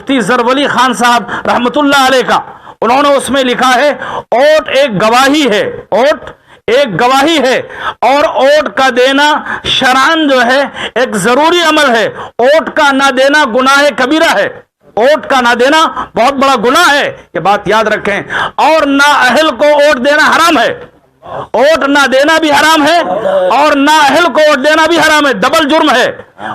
مفتی زرولی خان صاحب رحمت اللہ علیہ کا، انہوں نے اس میں لکھا ہے ووٹ ایک گواہی ہے، ووٹ ایک گواہی ہے، اور ووٹ کا دینا شرعاً جو ہے ایک ضروری عمل ہے، ووٹ کا نہ دینا گناہ کبیرہ ہے، ووٹ کا نہ دینا بہت بڑا گناہ ہے، یہ بات یاد رکھیں، اور نااہل کو ووٹ دینا حرام ہے، ووٹ نہ دینا بھی حرام ہے اور نااہل کو ووٹ دینا بھی حرام ہے، ڈبل جرم ہے،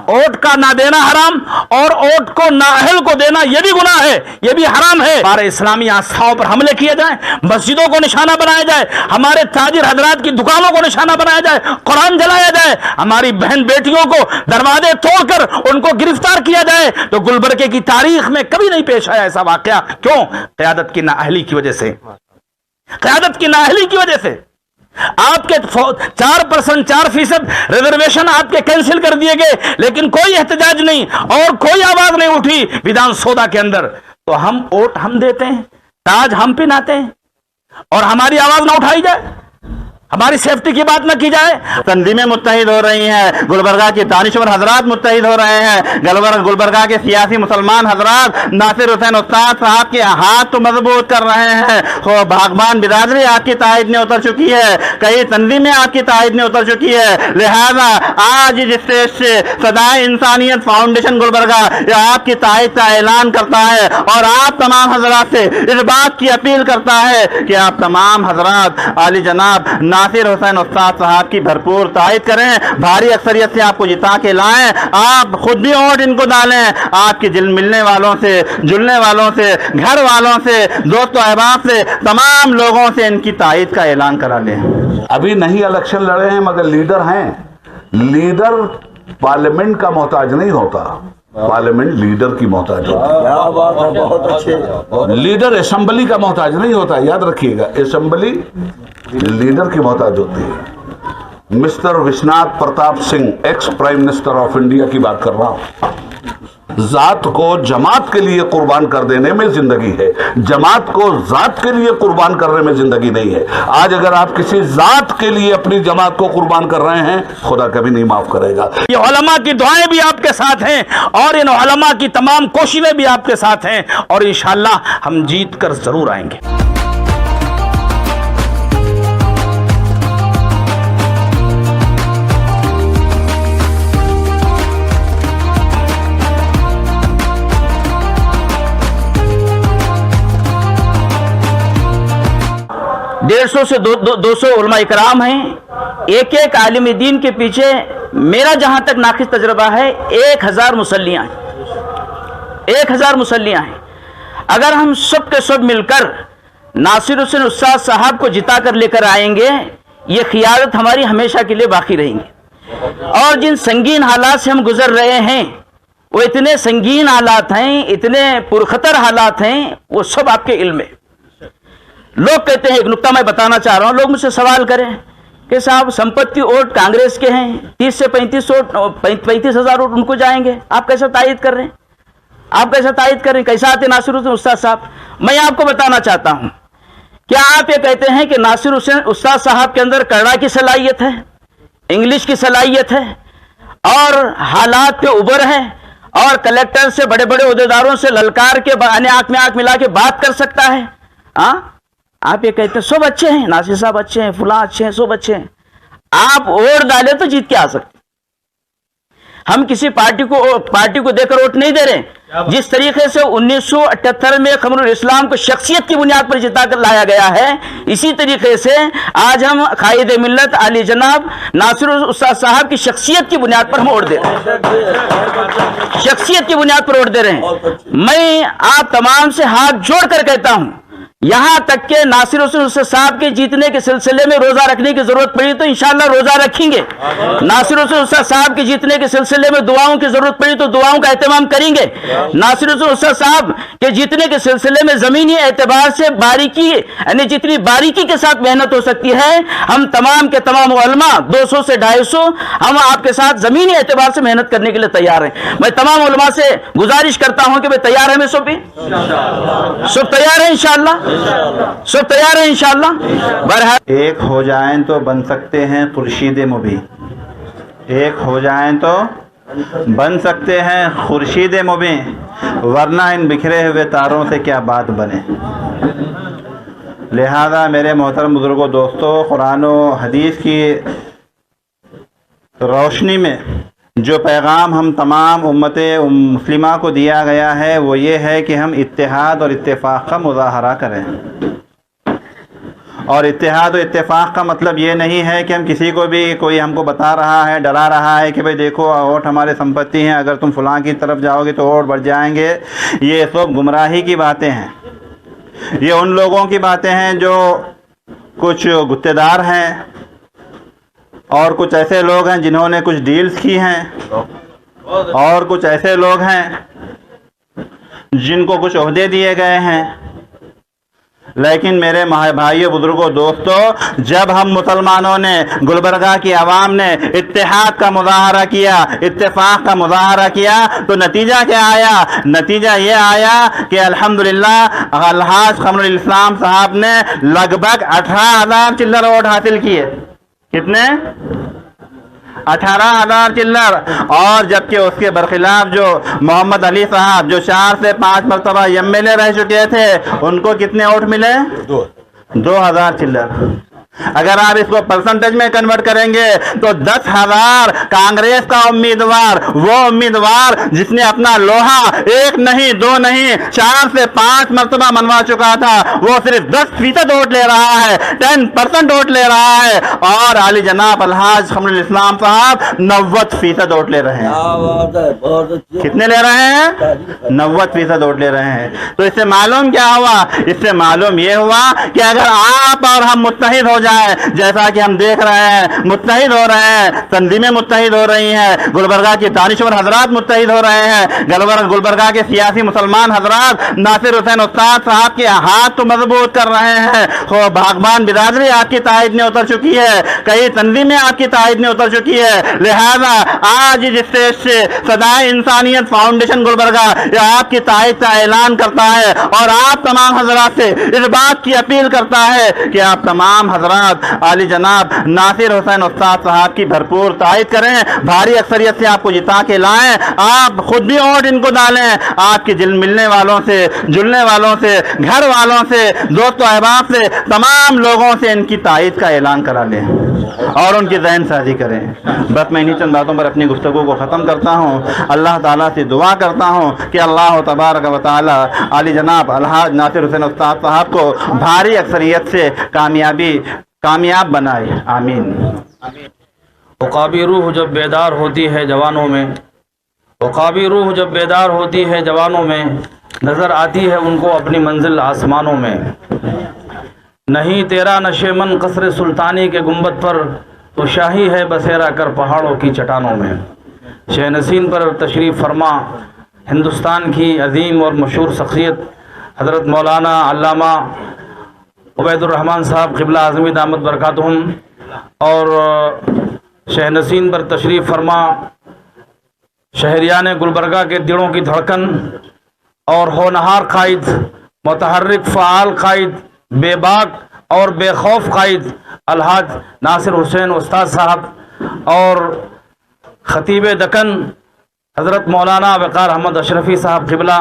ووٹ کا نہ دینا حرام اور ووٹ کو نااہل کو دینا یہ بھی گناہ ہے، یہ بھی حرام ہے۔ ہمارے اسلامی آستھاؤں پر حملے کیے جائیں، مسجدوں کو نشانہ بنایا جائے، ہمارے تاجر حضرات کی دکانوں کو نشانہ بنایا جائے، قرآن جلایا جائے، ہماری بہن بیٹیوں کو دروازے توڑ کر ان کو گرفتار کیا جائے، تو گلبرگے کی تاریخ میں کبھی نہیں پیش آیا ایسا واقعہ۔ کیوں؟ قیادت کی نااہلی کی وجہ سے، قیادت کی نااہلی کی وجہ سے۔ آپ کے 4% ریزرویشن آپ کے کینسل کر دیے گئے، لیکن کوئی احتجاج نہیں اور کوئی آواز نہیں اٹھی ویدھان سودا کے اندر، تو ہم ووٹ ہم دیتے ہیں، تاج ہم پہناتے ہیں اور ہماری آواز نہ اٹھائی جائے، ہماری سیفٹی کی بات نہ کی جائے۔ تنظیمیں متحد ہو رہی ہیں، گلبرگہ کے دانشور حضرات متحد ہو رہے ہیں، گلبرگہ کے سیاسی مسلمان حضرات ناصر حسین استاد صاحب کے ہاتھ تو مضبوط کر رہے ہیں، باغبان برادری آپ کی تائید میں اتر چکی ہے، کئی تنظیمیں آپ کی تائید میں اتر چکی ہے، لہذا آج اس اسٹیج سے صدائے انسانیت فاؤنڈیشن گلبرگہ یہ آپ کی تائید کا اعلان کرتا ہے اور آپ تمام حضرات سے اس بات کی اپیل کرتا ہے کہ آپ تمام حضرات عالی جناب ناصر حسین استاد صاحب کی بھرپور تائید کریں، بھاری اکثریت سے آپ کو جتا کے لائیں، آپ خود بھی ووٹ ان کو ڈالیں، آپ کے دل ملنے والوں سے، جلنے والوں سے، گھر والوں سے، دوست و احباب سے، تمام لوگوں سے ان کی تائید کا اعلان کرا لیں۔ ابھی نہیں الیکشن لڑے ہیں مگر لیڈر ہیں، لیڈر پارلیمنٹ کا محتاج نہیں ہوتا، پارلیمنٹ لیڈر کی محتاج ہوتا ہے، لیڈر اسمبلی کا محتاج نہیں ہوتا، یاد رکھیے گا، اسمبلی لیڈر کی محتاج ہوتی ہے۔ Mister Vishwanath Pratap Singh ex prime minister of India کی بات کر رہا ہوں، ذات کو جماعت کے لیے قربان کر دینے میں زندگی ہے، جماعت کو ذات کے لیے قربان کرنے میں زندگی نہیں ہے۔ آج اگر آپ کسی ذات کے لیے اپنی جماعت کو قربان کر رہے ہیں، خدا کبھی نہیں معاف کرے گا۔ یہ علماء کی دعائیں بھی آپ کے ساتھ ہیں اور ان علماء کی تمام کوششیں بھی آپ کے ساتھ ہیں، اور انشاءاللہ ہم جیت کر ضرور آئیں گے۔ 150 سے 200 علماء اکرام ہیں، ایک ایک عالم دین کے پیچھے میرا جہاں تک ناقص تجربہ ہے 1000 مسلیاں ہیں، 1000 مسلیاں ہیں۔ اگر ہم سب کے سب مل کر ناصر حسین استاد صاحب کو جتا کر لے کر آئیں گے، یہ قیادت ہماری ہمیشہ کے لیے باقی رہیں گی۔ اور جن سنگین حالات سے ہم گزر رہے ہیں، وہ اتنے سنگین حالات ہیں، اتنے پرخطر حالات ہیں، وہ سب آپ کے علم میں۔ لوگ کہتے ہیں، ایک نکتہ میں بتانا چاہ رہا ہوں، لوگ مجھ سے سوال کریں کہ صاحب سمپتی ووٹ کانگریس کے ہیں، 30 سے 35 ہزار ووٹ ان کو جائیں گے، آپ کیسا تائید کر رہے ہیں؟ آپ کیسا تائید کر رہے ہیں؟ کیسا آتے ناصر حسین استاد صاحب؟ میں آپ کو بتانا چاہتا ہوں، کیا آپ یہ کہتے ہیں کہ ناصر حسین استاد صاحب کے اندر کرڑا کی صلاحیت ہے، انگلش کی صلاحیت ہے، اور حالات پہ ابر ہے، اور کلیکٹر سے بڑے بڑے عہدیداروں سے للکار کے آنکھ میں آنکھ ملا کے بات کر سکتا ہے؟ ہاں، آپ یہ کہتے ہیں سب اچھے ہیں، ناصر صاحب اچھے ہیں، فلاں اچھے ہیں، سب اچھے ہیں، آپ ووٹ ڈالے تو جیت کے آ سکتے۔ ہم کسی پارٹی کو دے کر ووٹ نہیں دے رہے۔ جس طریقے سے 1978 میں قمر الاسلام کو شخصیت کی بنیاد پر جتا کر لایا گیا ہے، اسی طریقے سے آج ہم قائد ملت علی جناب ناصر استاد صاحب کی شخصیت کی بنیاد پر ہم ووٹ دے رہے ہیں، شخصیت کی بنیاد پر ووٹ دے رہے ہیں۔ میں آپ تمام سے ہاتھ جوڑ کر کہتا ہوں، یہاں تک کہ ناصر حسین استاد صاحب کے جیتنے کے سلسلے میں روزہ رکھنے کی ضرورت پڑی تو انشاءاللہ روزہ رکھیں گے، ناصر حسین استاد صاحب کے جیتنے کے سلسلے میں دعاؤں کی ضرورت پڑی تو دعاؤں کا اہتمام کریں گے، ناصر حسین استاد صاحب کے جیتنے کے سلسلے میں زمینی اعتبار سے باریکی، یعنی جتنی باریکی کے ساتھ محنت ہو سکتی ہے، ہم تمام کے تمام علماء 200 سے 250 ہم آپ کے ساتھ زمینی اعتبار سے محنت کرنے کے لیے تیار ہیں۔ میں تمام علماء سے گزارش کرتا ہوں کہ میں تیار ہیں، میں سب تیار ہیں انشاءاللہ، سب تیار ہیں انشاءاللہ۔ بہرحال ایک ہو جائیں تو بن سکتے ہیں خورشید مبیں، ایک ہو جائیں تو बन सकते हैं खुर्शीद मुबीन, वरना इन बिखरे हुए तारों से क्या बात बने। लिहाजा मेरे मोहतरम बुजुर्गों, दोस्तों, कुरान और हदीस की रोशनी में जो पैगाम हम तमाम उम्मत मुस्लिमा को दिया गया है वो ये है कि हम इत्तेहाद और इत्तेफाक का मुज़ाहरा करें। और इत्तेहाद और इत्तेफाक का मतलब ये नहीं है कि हम किसी को भी कोई हमको बता रहा है, डरा रहा है कि भाई देखो वोट हमारे संपत्ति हैं, अगर तुम फलां की तरफ जाओगे तो वोट बढ़ जाएंगे। ये सब गुमराही की बातें हैं। ये उन लोगों की बातें हैं जो कुछ गुत्तेदार हैं और कुछ ऐसे लोग हैं जिन्होंने कुछ डील्स की हैं और कुछ ऐसे लोग हैं जिनको कुछ ओहदे दिए गए हैं। लेकिन मेरे भाइयों, बुजुर्गों, दोस्तों, जब हम मुसलमानों ने, गुलबर्गा की आवाम ने इत्तेहाद का मुज़ाहरा किया, इत्तेफाक का मुज़ाहरा किया, तो नतीजा क्या आया? नतीजा ये आया कि अल्हम्दुलिल्लाह अलहाज कमरुल इस्लाम साहब ने लगभग 18,000 चिल्लर वोट हासिल किए। कितने? 18,000 चिल्लर। और जबकि उसके बरखिलाफ जो मोहम्मद अली साहब, जो 4 से 5 मरतबा एमएलए रह चुके थे, उनको कितने वोट मिले? 2,000 चिल्लर। अगर आप इसको परसेंटेज में कन्वर्ट करेंगे तो 10,000 कांग्रेस का उम्मीदवार, वो उम्मीदवार जिसने अपना लोहा 1 नहीं 2 नहीं 4 से 5 मरतबा मनवा चुका था, वो सिर्फ 10% वोट ले रहा है, 10% वोट ले रहा है। और अली जनाब अलहाज कमरुल इस्लाम साहब 90% वोट ले रहे हैं। कितने ले रहे हैं? 90% वोट ले रहे हैं। तो इससे मालूम क्या हुआ? इससे मालूम ये हुआ कि अगर आप और हम मुत्तहिद हो जाए, जैसा कि हम देख रहे हैं, मुत्तहिद हो रहे हैं, तंजीमें मुत्तहिद हो रही हैं, गुलबर्गा के दानिशवर हजरात मुत्तहिद हो रहे हैं, गुलबर्गा के सियासी मुसलमान हजरात नासिर हुसैन उस्ताद साहब के हाथ तो मजबूत कर रहे हैं। भागबान बिरादरी आपकी तायद में उतर चुकी है, कई तंजीमें आपकी तायद में उतर चुकी है। लिहाजा आज इस स्टेज से सदाए इंसानियत फाउंडेशन गुलबर्गा आपकी तायद का ऐलान करता है और आप तमाम हजरात से इस बात की अपील करता है कि आप तमाम हजरात आली जनाब नासिर हुसैन उस्ताद साहब की भरपूर तायद करें, भारी अक्सरियत से आपको जिता के लाएं, आप खुद भी वोट इनको डालें, आपके दिल मिलने वालों से, जुलने वालों से, घर वालों से, दोस्तों अहबाब से, तमाम लोगों से इनकी तायद का ऐलान करा लें और उनकी ज़हन साजी करें। बस मैं इन्हीं चंद बातों पर अपनी गुफ्तगू को ख़त्म करता हूँ। अल्लाह ताला से दुआ करता हूँ कि अल्लाह तबारक व तआला आली जनाब अलहाज नासिर हुसैन उस्ताद साहब को भारी अक्सरियत से कामयाब बनाए। आमीन। उक़ाबी रूह जब बेदार होती है जवानों में, उक़ाबी रूह जब बेदार होती है जवानों में, नज़र आती है उनको अपनी मंजिल आसमानों में। नहीं तेरा नशेमन कसर सुल्तानी के गुंबद पर, तो शाही है बसेरा कर पहाड़ों की चट्टानों में। शहनसीन पर तशरीफ़ फरमा हिंदुस्तान की अजीम और मशहूर शख्सियत हज़रत मौलाना अल्लामा उबैदुर्रहमान साहब क़िबला आज़मी दामत बरकातुहुम, और शहनसीन पर तशरीफ़ फरमा शहरियान गुलबर्गा के दिलों की धड़कन और होनहार कायद, मुतहर्रिक फ़आल कायद, बेबाक और बेखौफ कायद अलहाज नासिर हुसैन उस्ताद साहब और ख़तीब दक्कन हज़रत मौलाना वक़ार अहमद अशरफ़ी साहब क़िबला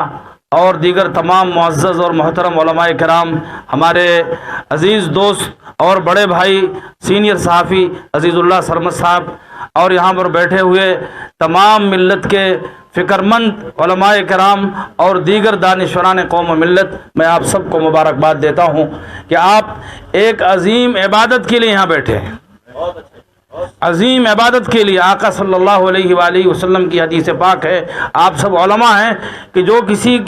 और दीगर तमाम मुअज़्ज़ज़ और मोहतरम उलमाए किराम, हमारे अज़ीज़ दोस्त और बड़े भाई सीनियर सहाफ़ी अज़ीज़ुल्लाह सरमद साहब, और यहाँ पर बैठे हुए तमाम मिल्लत के फ़िक्रमंद उलमाए किराम और दीगर दानिशवरान कौम व मिल्लत, मैं आप सबको मुबारकबाद देता हूँ कि आप एक अज़ीम इबादत के लिए यहाँ बैठे हैं। अजीम इबादत के लिए आका सल्लल्लाहु अलैहि वसल्लम की हदीस पाक है, आप सब उलमा हैं कि जो किसी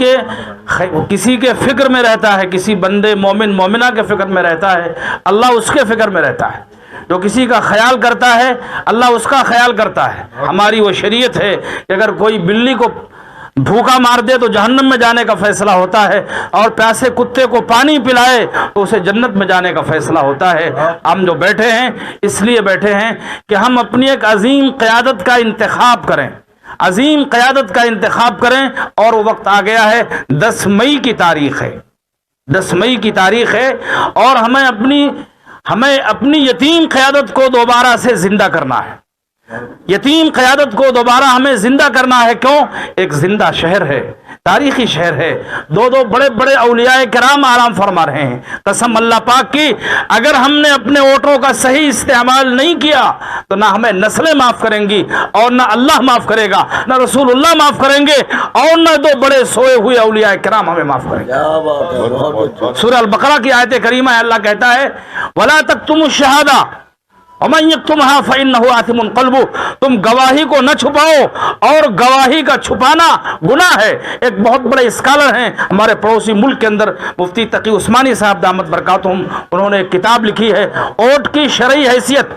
के फ़िक्र में रहता है, किसी बंदे मोमिन मोमिना के फ़िक्र में रहता है, अल्लाह उसके फ़िक्र में रहता है। जो किसी का ख्याल करता है, अल्लाह उसका ख्याल करता है। हमारी वो शरीयत है कि अगर कोई बिल्ली को भूखा मार दे तो जहन्नम में जाने का फैसला होता है, और प्यासे कुत्ते को पानी पिलाए तो उसे जन्नत में जाने का फैसला होता है। हम जो बैठे हैं इसलिए बैठे हैं कि हम अपनी एक अजीम क़यादत का इंतखाब करें, अजीम क़यादत का इंतखाब करें। और वो वक्त आ गया है, 10 मई की तारीख़ है, 10 मई की तारीख़ है, और हमें अपनी यतीम क़यादत को दोबारा से ज़िंदा करना है। यतीम क़यादत को दोबारा हमें जिंदा करना है। क्यों? एक जिंदा शहर है, तारीखी शहर है, दो दो बड़े बड़े औलियाए किराम आराम फरमा रहे हैं। कसम अल्लाह पाक की, अगर हमने अपने वोटों का सही इस्तेमाल नहीं किया तो ना हमें नस्लें माफ करेंगी और ना अल्लाह माफ करेगा, ना रसूलुल्लाह माफ करेंगे और ना दो बड़े सोए हुए औलियाए किराम हमें माफ करेंगे। सूरह अल-बकरा की आयत करीमा है, अल्लाह कहता है वला तक्तुमुश शहादा वमन यक्तुमहा फइन्नहु आथिमुन क़ल्बुहु, तुम गवाही को न छुपाओ और गवाही का छुपाना गुनाह है। एक बहुत बड़े स्कॉलर हैं हमारे पड़ोसी मुल्क के अंदर, मुफ्ती तकी उस्मानी साहब दामत बरकातुहुम, उन्होंने एक किताब लिखी है ओट की शरई हैसियत।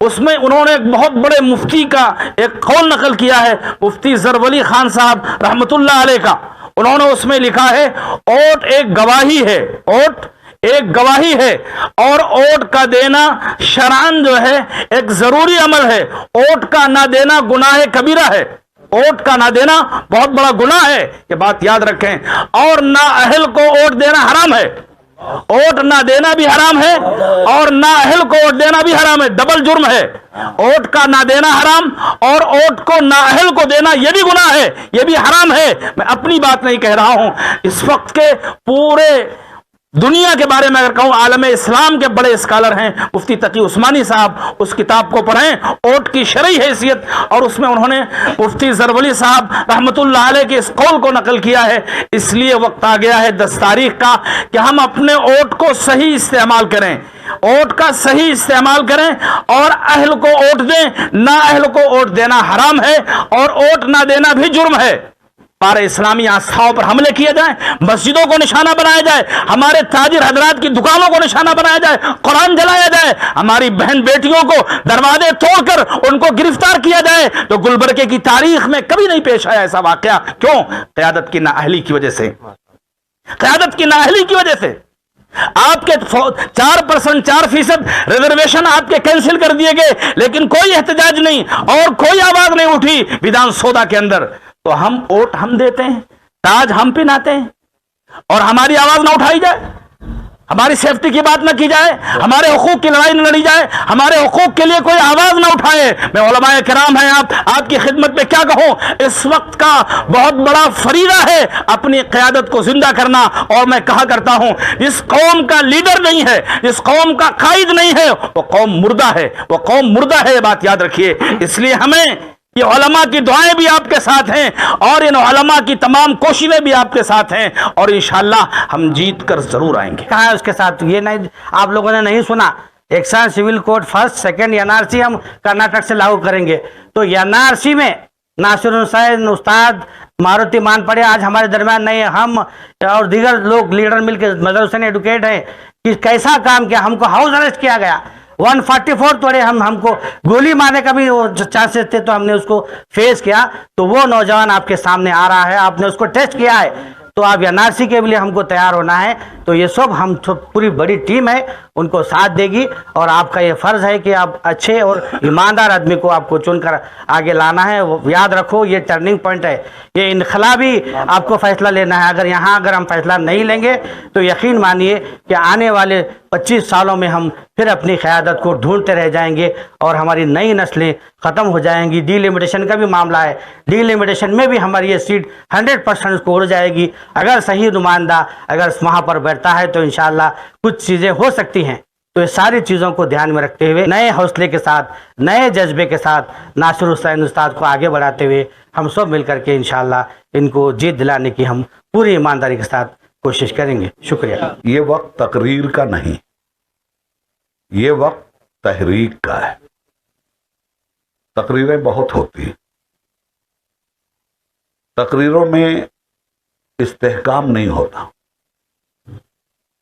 उसमें उन्होंने एक बहुत बड़े मुफ्ती का एक कौल नकल किया है, मुफ्ती ज़रवली खान साहब रहमतुल्लाह अलैह का। उन्होंने उसमें लिखा है ओट एक गवाही है, ओट एक गवाही है और ओट का देना शरअन जो है एक जरूरी अमल है। ओट का ना देना गुनाह कबीरा है, ओट का ना देना बहुत बड़ा गुनाह है, ये बात याद रखें। और ना अहल को ओट देना हराम है, ओट ना देना भी हराम है और ना अहल को ओट देना भी हराम है, डबल जुर्म है। ओट का ना देना हराम और ओट को ना अहल को देना ये भी गुनाह है, ये भी हराम है। मैं अपनी बात नहीं कह रहा हूं, इस वक्त के पूरे दुनिया के बारे में अगर कहूं, आलम इस्लाम के बड़े स्कॉलर हैं मुफ्ती तकी उस्मानी साहब, उस किताब को पढ़ें ओट की शरई हैसियत, और उसमें उन्होंने मुफ्ती ज़रवली साहब रहमतुल्लाह अलैह के इस कौल को नकल किया है। इसलिए वक्त आ गया है 10 तारीख का कि हम अपने ओट को सही इस्तेमाल करें, ओट का सही इस्तेमाल करें और अहल को ओट दें। ना अहल को ओट देना हराम है और ओट ना देना भी जुर्म है। हमारे इस्लामी आस्थाओं पर हमले किए जाए, मस्जिदों को निशाना बनाया जाए, हमारे ताजिर हजरात की दुकानों को निशाना बनाया जाए, कुरान जलाया जाए, हमारी बहन बेटियों को दरवाजे तोड़कर उनको गिरफ्तार किया जाए, तो गुलबर्गे की तारीख में कभी नहीं पेश आया ऐसा वाकया। क्यों? क़यादत की नाअहली की वजह से, क़यादत की नाअहली की वजह से। आपके 4% रिजर्वेशन आपके कैंसिल कर दिए गए, लेकिन कोई एहतजाज नहीं और कोई आवाज नहीं उठी विधान सौदा के अंदर। तो हम वोट हम देते हैं, ताज हम पिनाते हैं और हमारी आवाज ना उठाई जाए, हमारी सेफ्टी की बात ना की जाए, हमारे हुकूक की लड़ाई न लड़ी जाए, हमारे हुकूक के लिए कोई आवाज ना उठाए। मैं उलमाए किराम हैं, आपकी खिदमत में क्या कहूं, इस वक्त का बहुत बड़ा फरीदा है अपनी क़यादत को जिंदा करना। और मैं कहा करता हूं, जिस कौम का लीडर नहीं है, जिस कौम का कायद नहीं है, वो कौम मुर्दा है, वो कौम मुर्दा है, ये बात याद रखिए। इसलिए हमें ये उलमा की दुआएं भी आपके साथ हैं और इन उलमा की तमाम कोशिशें भी आपके साथ हैं और इंशाअल्लाह हम जीत कर जरूर आएंगे। कहा है उसके साथ ये नहीं, आप लोगों ने नहीं सुना, action civil code first second NRC हम कर्नाटक से लागू करेंगे। तो एनआरसी में नासिर हुसैन उस्ताद मारुति मानपड़े आज हमारे दरमियान नहीं है, हम और दीगर लोग लीडर मिलकर मदर हुसैन एडुकेट हैं कि कैसा काम किया, हमको हाउस अरेस्ट किया गया, 144 तोड़े, हमको गोली मारने का भी चांसेस थे, तो हमने उसको फेस किया। तो वो नौजवान आपके सामने आ रहा है, आपने उसको टेस्ट किया है, तो आप एनआरसी के लिए हमको तैयार होना है। तो ये सब हम पूरी बड़ी टीम है, उनको साथ देगी और आपका ये फर्ज है कि आप अच्छे और ईमानदार आदमी को आपको चुनकर आगे लाना है। वो याद रखो, ये टर्निंग पॉइंट है, ये इनकलाबी आपको फैसला लेना है। अगर हम फैसला नहीं लेंगे तो यकीन मानिए कि आने वाले 25 सालों में हम फिर अपनी क़यादत को ढूंढते रह जाएंगे और हमारी नई नस्लें ख़त्म हो जाएंगी। डीलिमिटेशन का भी मामला है, डीलिमिटेशन में भी हमारी ये सीट 100% को उड़ जाएगी। अगर सही नुमाइंदा अगर वहाँ पर बैठता है तो इंशाअल्लाह कुछ चीज़ें हो सकती हैं। तो ये सारी चीज़ों को ध्यान में रखते हुए, नए हौसले के साथ, नए जज्बे के साथ नासिर हुसैन उस्ताद को आगे बढ़ाते हुए हम सब मिलकर के इंशाअल्लाह इनको जीत दिलाने की हम पूरी ईमानदारी के साथ कोशिश करेंगे। शुक्रिया। ये वक्त तकरीर का नहीं, ये वक्त तहरीक का है। तकरीरें बहुत होती हैं, तकरीरों में इस्तेहकाम नहीं होता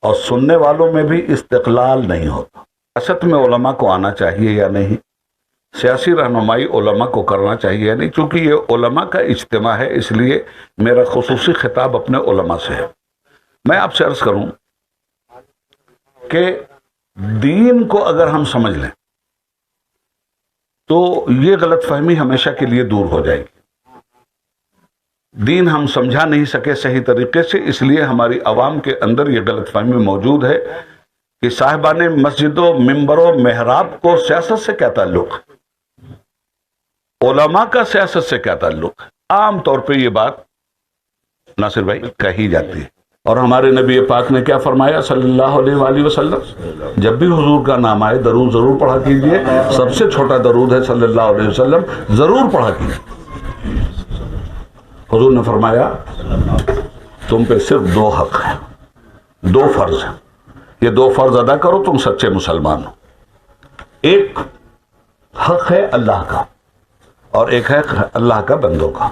और सुनने वालों में भी इस्तिक़लाल नहीं होता। सियासत में उलमा को आना चाहिए या नहीं, सियासी रहनुमाई उलमा को करना चाहिए या नहीं, क्योंकि ये उलमा का इज्तिमा है, इसलिए मेरा खुसूसी खिताब अपने उलमा से है। मैं आपसे अर्ज करूं कि दीन को अगर हम समझ लें तो ये गलतफहमी हमेशा के लिए दूर हो जाएगी। दीन हम समझा नहीं सके सही तरीके से, इसलिए हमारी आवाम के अंदर ये गलतफहमी मौजूद है कि साहिबाने मस्जिदों, मिंबरों, मेहराब को सियासत से क्या ताल्लुक। उलमा का सियासत से क्या ताल्लुक है? आम तौर पे ये बात नासिर भाई कही जाती है, और हमारे नबी पाक ने क्या फरमाया सल्लल्लाहु अलैहि वसल्लम, जब भी हुजूर का नाम आए दरूद जरूर पढ़ा कीजिए। सबसे छोटा दरूद है सल्लल्लाहु अलैहि वसल्लम, जरूर पढ़ा कीजिए। हुजूर ने फरमाया तुम पे सिर्फ 2 हक हैं, 2 फर्ज हैं, ये 2 फर्ज अदा करो तुम सच्चे मुसलमान हो। एक हक है अल्लाह का और एक है अल्लाह का बंदों का।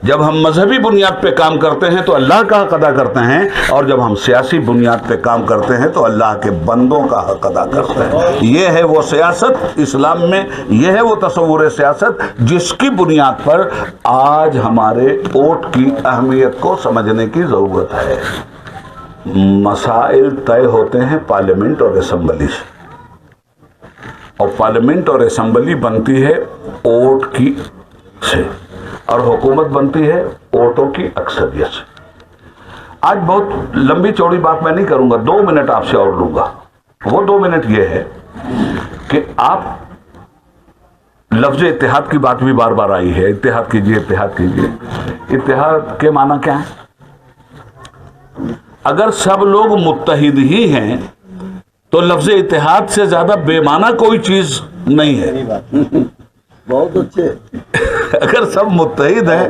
जब हम मजहबी बुनियाद पे काम करते हैं तो अल्लाह का हक अदा करते हैं, और जब हम सियासी बुनियाद पे काम करते हैं तो अल्लाह के बंदों का हक अदा करते हैं। ये है वो सियासत इस्लाम में, ये है वो तस्वुर सियासत जिसकी बुनियाद पर आज हमारे वोट की अहमियत को समझने की जरूरत है। मसाइल तय होते हैं पार्लियामेंट और असेंबली से, और पार्लियामेंट और असेंबली बनती है वोट की से, और हुकूमत बनती है वोटों की अक्सरियत से। आज बहुत लंबी चौड़ी बात मैं नहीं करूंगा, 2 मिनट आपसे और लूंगा। वो 2 मिनट ये है कि आप लफ्ज इत्तेहाद की बात भी बार बार आई है, इत्तेहाद कीजिए इत्तेहाद कीजिए। इत्तेहाद के माना क्या है? अगर सब लोग मुत्तहिद ही हैं तो लफ्ज इत्तेहाद से ज्यादा बेमाना कोई चीज नहीं है। बहुत अच्छे। अगर सब मुत्तहिद है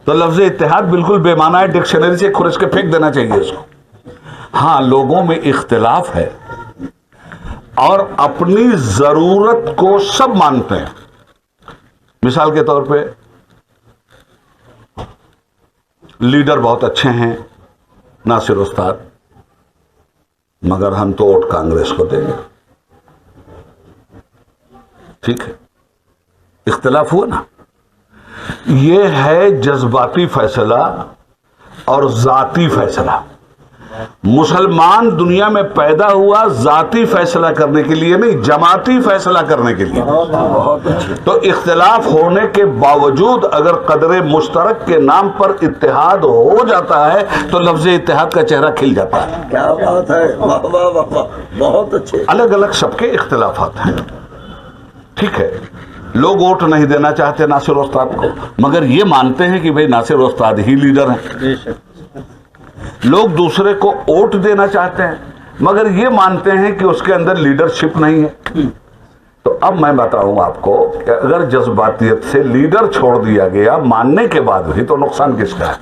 तो लफ्ज इत्तेहाद बिल्कुल बेमाना है, डिक्शनरी से खुरच के फेंक देना चाहिए इसको। हाँ, लोगों में इख्तिलाफ है और अपनी जरूरत को सब मानते हैं। मिसाल के तौर पे लीडर बहुत अच्छे हैं नासिर उस्ताद, मगर हम तो वोट कांग्रेस को देंगे। ठीक है, इख्तिलाफ हुआ ना। ये है जज्बाती फैसला और जाती फैसला। मुसलमान दुनिया में पैदा हुआ जाती फैसला करने के लिए नहीं, जमाती फैसला करने के लिए। तो इख्तिलाफ होने के बावजूद अगर कदरे मुश्तरक के नाम पर इत्तेहाद हो जाता है तो लफ्ज इत्तेहाद का चेहरा खिल जाता है। क्या बात है, वाह वाह वाह वाह, बहुत अच्छे। अलग अलग सबके इख्तिलाफात हैं, ठीक है। लोग वोट नहीं देना चाहते नासिर उस्ताद को, मगर ये मानते हैं कि भाई नासिर उस्ताद ही लीडर हैं। लोग दूसरे को वोट देना चाहते हैं, मगर ये मानते हैं कि उसके अंदर लीडरशिप नहीं है। तो अब मैं बताऊं आपको कि अगर जज्बातियत से लीडर छोड़ दिया गया मानने के बाद भी, तो नुकसान किसका है?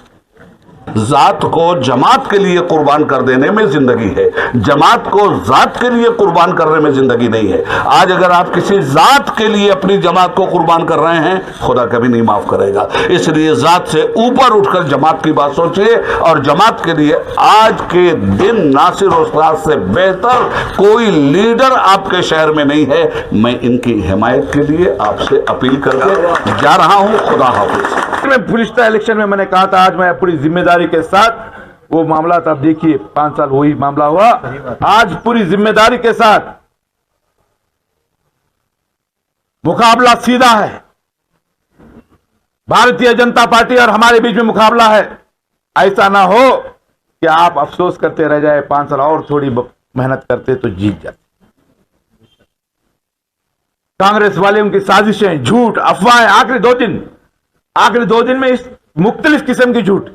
जात को जमात के लिए कुर्बान कर देने में जिंदगी है, जमात को जात के लिए कुर्बान करने में जिंदगी नहीं है। आज अगर आप किसी जात के लिए अपनी जमात को कुर्बान कर रहे हैं, खुदा कभी नहीं माफ करेगा। इसलिए जात से ऊपर उठकर जमात की बात सोचिए, और जमात के लिए आज के दिन नासिर उस्ताद से बेहतर कोई लीडर आपके शहर में नहीं है। मैं इनकी हिमायत के लिए आपसे अपील करके जा रहा हूं। खुदा हाफिज। में गुज़िश्ता इलेक्शन में मैंने कहा था आज मैं पूरी जिम्मेदारी के साथ वो मामला था। अब देखिए 5 साल वही मामला हुआ। आज पूरी जिम्मेदारी के साथ मुकाबला सीधा है। भारतीय जनता पार्टी और हमारे बीच में मुकाबला है। ऐसा ना हो कि आप अफसोस करते रह जाए, 5 साल और थोड़ी मेहनत करते तो जीत जाते। कांग्रेस वाले उनकी साजिशें, झूठ, अफवाहें, आखिरी दो दिन में इस मुख्तलिफ किस्म की झूठ,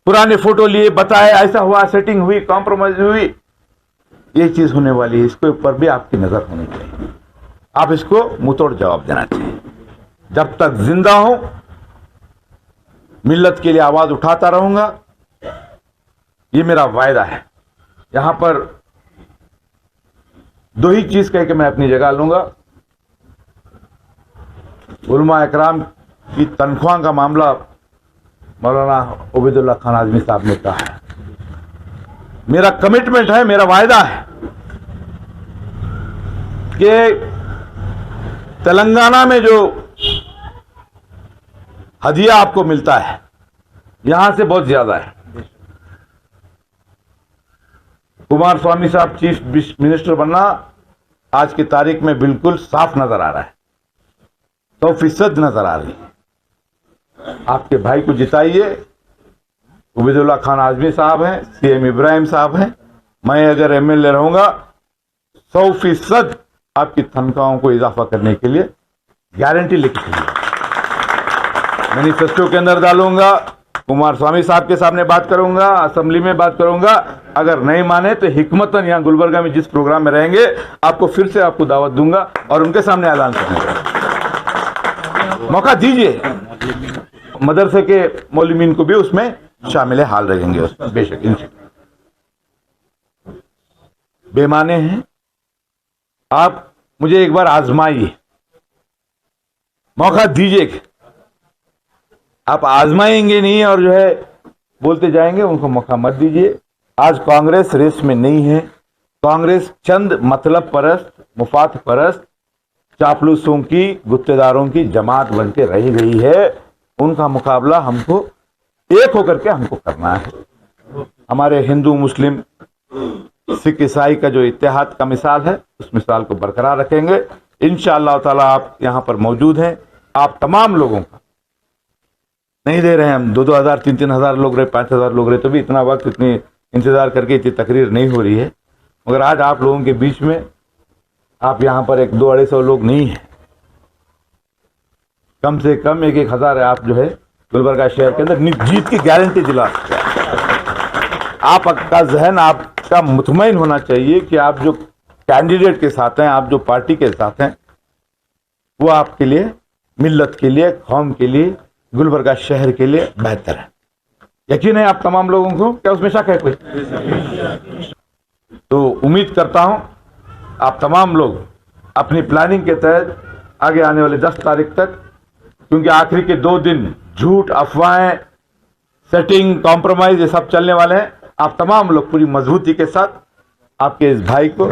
पुराने फोटो लिए बताए ऐसा हुआ, सेटिंग हुई, कॉम्प्रोमाइज हुई, ये चीज होने वाली है। इसके ऊपर भी आपकी नजर होनी चाहिए। आप इसको मुंहतोड़ जवाब देना चाहिए। जब तक जिंदा हूं मिल्लत के लिए आवाज उठाता रहूंगा, ये मेरा वायदा है। यहां पर 2 ही चीज कह के मैं अपनी जगह लूंगा। उलमा इकराम की तनख्वाह का मामला मौलाना उबैदुल्ला खान आजमी साहब ने कहा है। मेरा कमिटमेंट है, मेरा वायदा है कि तेलंगाना में जो हदिया आपको मिलता है यहां से बहुत ज्यादा है। कुमार स्वामी साहब चीफ मिनिस्टर बनना आज की तारीख में बिल्कुल साफ नजर आ रहा है, 100% नजर आ रही है। आपके भाई को जिताइए। उबैदुल्ला खान आजमी साहब हैं, सीएम इब्राहिम साहब हैं, मैं अगर एमएलए रहूंगा 100% आपकी तनख्वाहों को इजाफा करने के लिए गारंटी लिखी है। मैनिफेस्टो के अंदर डालूंगा, कुमार स्वामी साहब के सामने बात करूंगा, असेंबली में बात करूंगा। अगर नहीं माने तो हिकमतन यहाँ गुलबर्गा में जिस प्रोग्राम में रहेंगे आपको फिर से आपको दावत दूंगा और उनके सामने ऐलान करने का मौका दीजिए। मदरसे के मौलमीन को भी उसमें शामिल हाल रहेंगे उसमें, बेशक इंशाअल्लाह। बेमाने हैं, आप मुझे एक बार आजमाइए, मौका दीजिए। आप आजमाएंगे नहीं और जो है बोलते जाएंगे, उनको मौका मत दीजिए। आज कांग्रेस रेस में नहीं है। कांग्रेस चंद मतलब परस्त, मुफाद परस्त, चापलूसों की, गुत्तेदारों की जमात बन के रह गई है। उनका मुकाबला हमको एक होकर के हमको करना है। हमारे हिंदू मुस्लिम सिख ईसाई का जो इत्तेहाद का मिसाल है, उस मिसाल को बरकरार रखेंगे इंशाअल्लाह ताला। आप यहाँ पर मौजूद हैं, आप तमाम लोगों का नहीं दे रहे हैं हम 2-2 हज़ार 3-3 हज़ार लोग रहे, 5 हज़ार लोग रहे, तो भी इतना वक्त इतनी इंतजार करके इतनी तकरीर नहीं हो रही है। मगर आज आप लोगों के बीच में आप यहाँ पर 100-250 लोग नहीं हैं, कम से कम 1-1 हज़ार आप जो है गुलबर्गा शहर के अंदर जीत की गारंटी दिला सकते हैं। आपका जहन आपका मुतमईन होना चाहिए कि आप जो कैंडिडेट के साथ हैं, आप जो पार्टी के साथ हैं, वो आपके लिए, मिल्लत के लिए, कौम के लिए, गुलबर्गा शहर के लिए बेहतर है। यकीन है आप तमाम लोगों को, क्या उसमें शक है कोई? तो उम्मीद करता हूं आप तमाम लोग अपनी प्लानिंग के तहत आगे आने वाले 10 तारीख तक, क्योंकि आखिरी के 2 दिन झूठ, अफवाहें, सेटिंग, कॉम्प्रोमाइज ये सब चलने वाले हैं। आप तमाम लोग पूरी मजबूती के साथ आपके इस भाई को,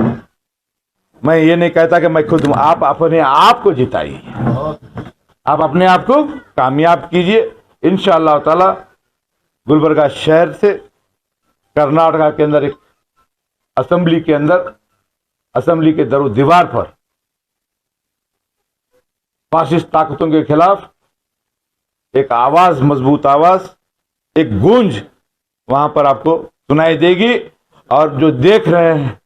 मैं ये नहीं कहता कि मैं खुद हूं, आप अपने आप को जिताइए, आप अपने आप को कामयाब कीजिए। इंशाअल्लाह ताला गुलबर्गा शहर से कर्नाटका के अंदर एक असेंबली के अंदर, असेंबली के दरो दीवार पर फासिस्ट ताकतों के खिलाफ एक आवाज, मजबूत आवाज, एक गूंज वहां पर आपको सुनाई देगी। और जो देख रहे हैं,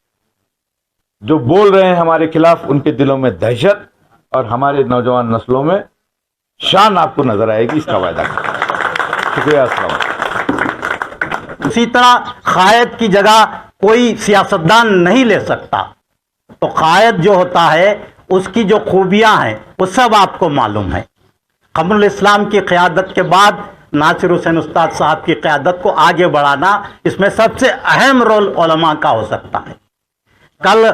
जो बोल रहे हैं हमारे खिलाफ, उनके दिलों में दहशत और हमारे नौजवान नस्लों में शान आपको नजर आएगी, इसका वायदा करता। शुक्रिया। अस्सलाम वालेकुम। उसी तरह कायद की जगह कोई सियासतदान नहीं ले सकता। तो कायद जो होता है उसकी जो खूबियां हैं वो सब आपको मालूम है। कमरुल इस्लाम की क़यादत के बाद नासिर हुसैन उस्ताद साहब की क़यादत को आगे बढ़ाना, इसमें सबसे अहम रोल उलमा का हो सकता है। कल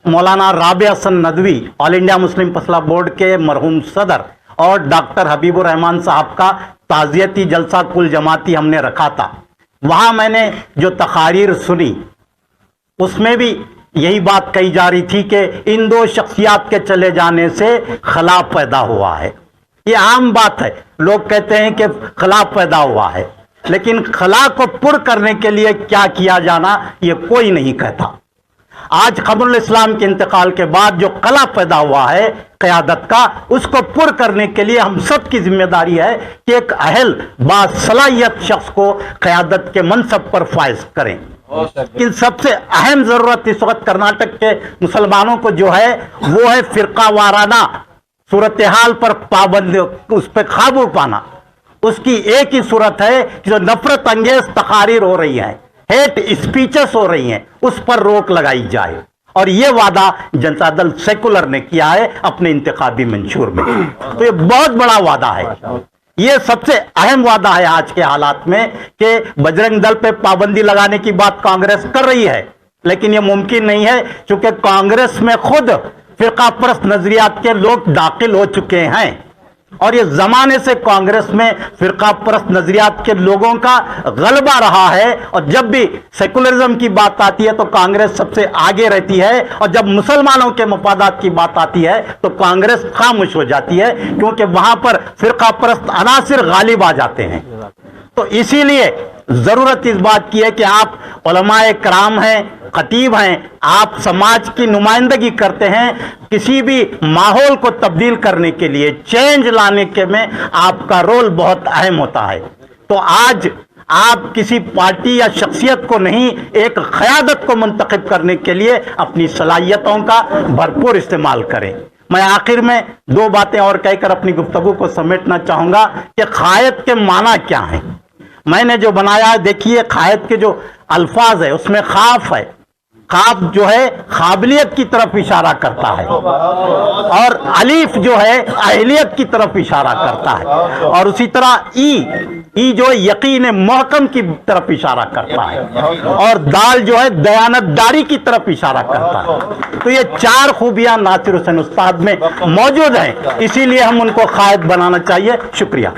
Maulana Rabey Hasan Nadvi, all India Muslim फसला बोर्ड के मरहूम सदर, और डॉक्टर हबीबुर रहमान साहब का ताज़ियती जलसा कुल जमाती हमने रखा था। वहाँ मैंने जो तकारीर सुनी उसमें भी यही बात कही जा रही थी कि इन 2 शख्सियात के चले जाने से खलाफ पैदा हुआ है। ये आम बात है, लोग कहते हैं कि खलाफ पैदा हुआ है, लेकिन खला को पुर करने के लिए क्या किया जाना ये कोई नहीं कहता। आज कमरुल इस्लाम के इंतकाल के बाद जो कला पैदा हुआ है क़यादत का, उसको पुर करने के लिए हम सब की जिम्मेदारी है कि एक अहल बासलाहियत शख्स को क़यादत के मनसब पर फाइज करें। कि सबसे अहम ज़रूरत इस वक्त कर्नाटक के मुसलमानों को जो है वो है फ़िरका वाराना सूरत हाल पर पाबंदी, उस पर काबू पाना। उसकी एक ही सूरत है कि जो नफरत अंगेज तकारीर हो रही है, हेट स्पीचेस हो रही हैं, उस पर रोक लगाई जाए। और ये वादा जनता दल सेकुलर ने किया है अपने इंतखाबी मंशूर में। तो ये बहुत बड़ा वादा है, ये सबसे अहम वादा है आज के हालात में कि बजरंग दल पे पाबंदी लगाने की बात कांग्रेस कर रही है, लेकिन ये मुमकिन नहीं है क्योंकि कांग्रेस में खुद फिरका परस्त नजरियात के लोग दाखिल हो चुके हैं। और ये जमाने से कांग्रेस में फिरका परस्त नजरियात के लोगों का गलबा रहा है। और जब भी सेकुलरिज्म की बात आती है तो कांग्रेस सबसे आगे रहती है, और जब मुसलमानों के मफादात की बात आती है तो कांग्रेस खामोश हो जाती है, क्योंकि वहां पर फिरका परस्त अनासिर गालिब आ जाते हैं। तो इसीलिए जरूरत इस बात की है कि आप उलमाए कराम हैं, खतीब हैं, आप समाज की नुमाइंदगी करते हैं। किसी भी माहौल को तब्दील करने के लिए, चेंज लाने के में आपका रोल बहुत अहम होता है। तो आज आप किसी पार्टी या शख्सियत को नहीं, एक क़यादत को मुंतखब करने के लिए अपनी सलाहियतों का भरपूर इस्तेमाल करें। मैं आखिर में दो बातें और कहकर अपनी गुफ्तगू को समेटना चाहूंगा कि खायत के माना क्या है। मैंने जो बनाया है, देखिए खायत के जो अल्फाज है उसमें खाफ है, खाफ जो है काबिलियत की तरफ इशारा करता है, और अलीफ जो है अहलियत की तरफ इशारा करता है, और उसी तरह ई जो है यकीन महकम की तरफ इशारा करता है, और दाल जो है दयानतदारी की तरफ इशारा करता है। तो ये चार खूबियां नासिर हुसैन उस्ताद में मौजूद हैं, इसीलिए हम उनको खायत बनाना चाहिए। शुक्रिया।